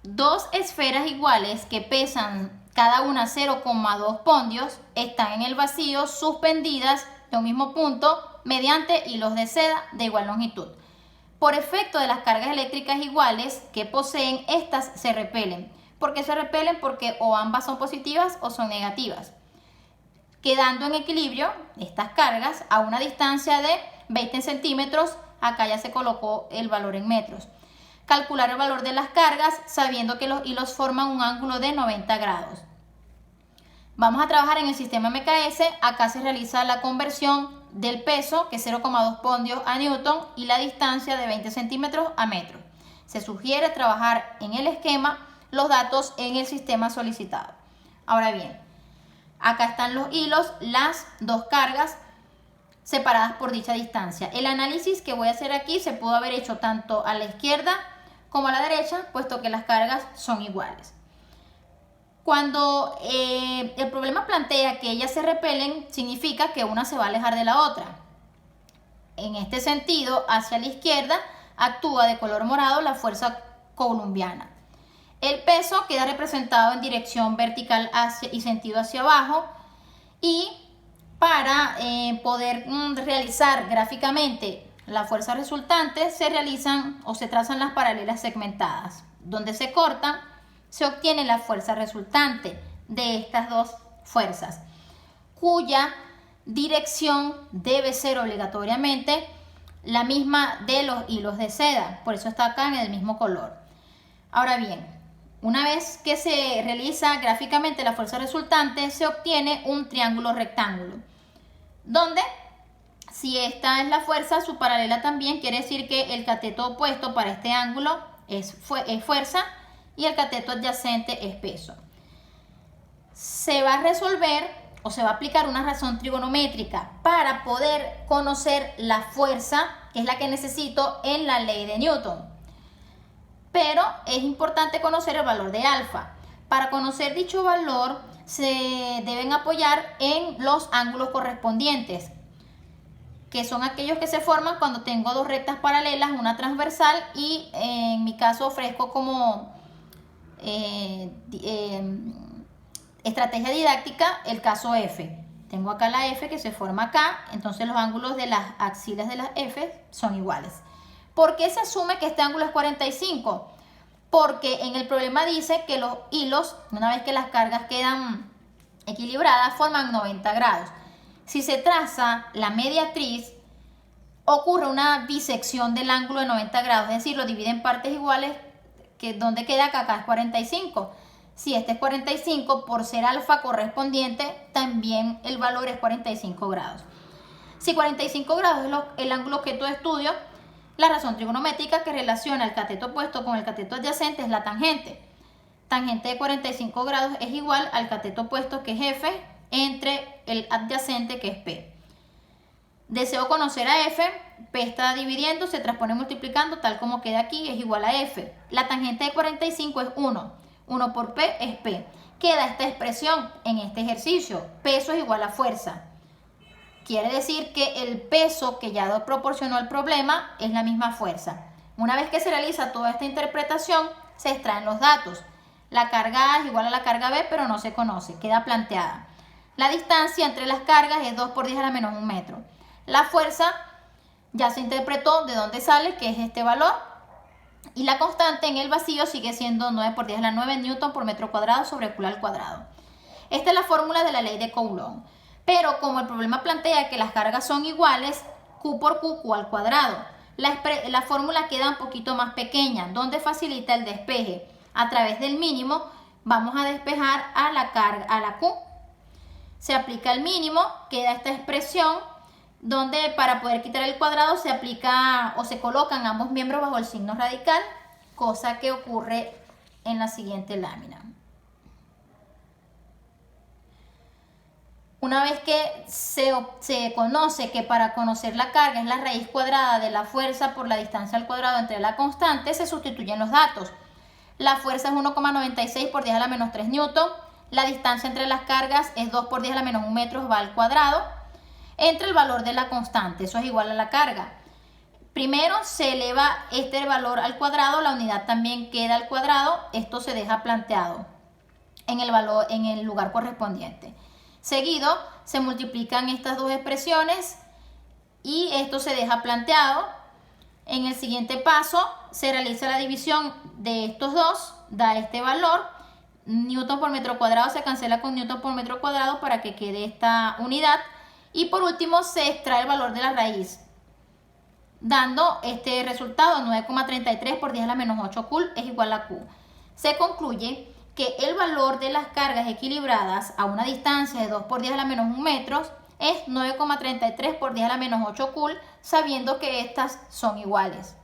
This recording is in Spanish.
Dos esferas iguales que pesan cada una 0,2 pondios están en el vacío suspendidas de un mismo punto mediante hilos de seda de igual longitud. Por efecto de las cargas eléctricas iguales que poseen, estas se repelen. ¿Por qué se repelen? Porque o ambas son positivas o son negativas. Quedando en equilibrio estas cargas a una distancia de 20 centímetros, acá ya se colocó el valor en metros. Calcular el valor de las cargas sabiendo que los hilos forman un ángulo de 90 grados. Vamos a trabajar en el sistema MKS. Acá se realiza la conversión del peso, que es 0,2 pondios a newton, y la distancia de 20 centímetros a metros. Se sugiere trabajar en el esquema los datos en el sistema solicitado. Ahora bien, acá están los hilos, las dos cargas separadas por dicha distancia. El análisis que voy a hacer aquí se pudo haber hecho tanto a la izquierda como a la derecha, puesto que las cargas son iguales. Cuando el problema plantea que ellas se repelen, significa que una se va a alejar de la otra. En este sentido, hacia la izquierda actúa de color morado la fuerza coulombiana. El peso queda representado en dirección vertical y sentido hacia abajo, y para poder realizar gráficamente la fuerza resultante se realizan o se trazan las paralelas segmentadas. Donde se cortan, se obtiene la fuerza resultante de estas dos fuerzas, cuya dirección debe ser obligatoriamente la misma de los hilos de seda. Por eso está acá en el mismo color. Ahora bien, una vez que se realiza gráficamente la fuerza resultante, se obtiene un triángulo rectángulo, donde si esta es la fuerza, su paralela también quiere decir que el cateto opuesto para este ángulo es fuerza y el cateto adyacente es peso. Se va a resolver o se va a aplicar una razón trigonométrica para poder conocer la fuerza, que es la que necesito en la ley de Newton. Pero es importante conocer el valor de alfa. Para conocer dicho valor se deben apoyar en los ángulos correspondientes, que son aquellos que se forman cuando tengo dos rectas paralelas, una transversal, y en mi caso ofrezco como estrategia didáctica el caso F. Tengo acá la F que se forma acá, entonces los ángulos de las axilas de las F son iguales. ¿Por qué se asume que este ángulo es 45? Porque en el problema dice que los hilos, una vez que las cargas quedan equilibradas, forman 90 grados. Si se traza la mediatriz, ocurre una bisección del ángulo de 90 grados, es decir, lo divide en partes iguales, que donde queda acá es 45. Si este es 45, por ser alfa correspondiente, también el valor es 45 grados. Si 45 grados es el ángulo objeto de estudio, la razón trigonométrica que relaciona el cateto opuesto con el cateto adyacente es la tangente. Tangente de 45 grados es igual al cateto opuesto, que es F, entre el adyacente, que es P. Deseo conocer a F, P está dividiendo, se transpone multiplicando, tal como queda aquí, es igual a F. La tangente de 45 es 1. 1 por P es P. Queda esta expresión en este ejercicio. Peso es igual a fuerza. Quiere decir que el peso que ya proporcionó el problema es la misma fuerza. Una vez que se realiza toda esta interpretación, se extraen los datos. La carga A es igual a la carga B, pero no se conoce, queda planteada. La distancia entre las cargas es 2 por 10 a la menos 1 metro. La fuerza ya se interpretó de dónde sale, que es este valor. Y la constante en el vacío sigue siendo 9 por 10 a la 9 newton por metro cuadrado sobre Q al cuadrado. Esta es la fórmula de la ley de Coulomb. Pero como el problema plantea que las cargas son iguales, Q por Q, Q al cuadrado. La fórmula queda un poquito más pequeña, donde facilita el despeje. A través del mínimo vamos a despejar a la Q. Se aplica el mínimo, queda esta expresión, donde para poder quitar el cuadrado se aplica o se colocan ambos miembros bajo el signo radical, cosa que ocurre en la siguiente lámina. Una vez que se conoce que para conocer la carga es la raíz cuadrada de la fuerza por la distancia al cuadrado entre la constante, se sustituyen los datos. La fuerza es 1,96 por 10 a la menos 3 newton. La distancia entre las cargas es 2 por 10 a la menos 1 metro va al cuadrado. Entre el valor de la constante, eso es igual a la carga. Primero se eleva este valor al cuadrado, la unidad también queda al cuadrado, esto se deja planteado en el lugar correspondiente. Seguido se multiplican estas dos expresiones y esto se deja planteado. En el siguiente paso se realiza la división de estos dos, da este valor. Newton por metro cuadrado se cancela con Newton por metro cuadrado para que quede esta unidad. Y por último se extrae el valor de la raíz, dando este resultado, 9,33 por 10 a la menos 8 cool es igual a Q. Se concluye que el valor de las cargas equilibradas a una distancia de 2 por 10 a la menos 1 metros es 9,33 por 10 a la menos 8 cool, sabiendo que estas son iguales.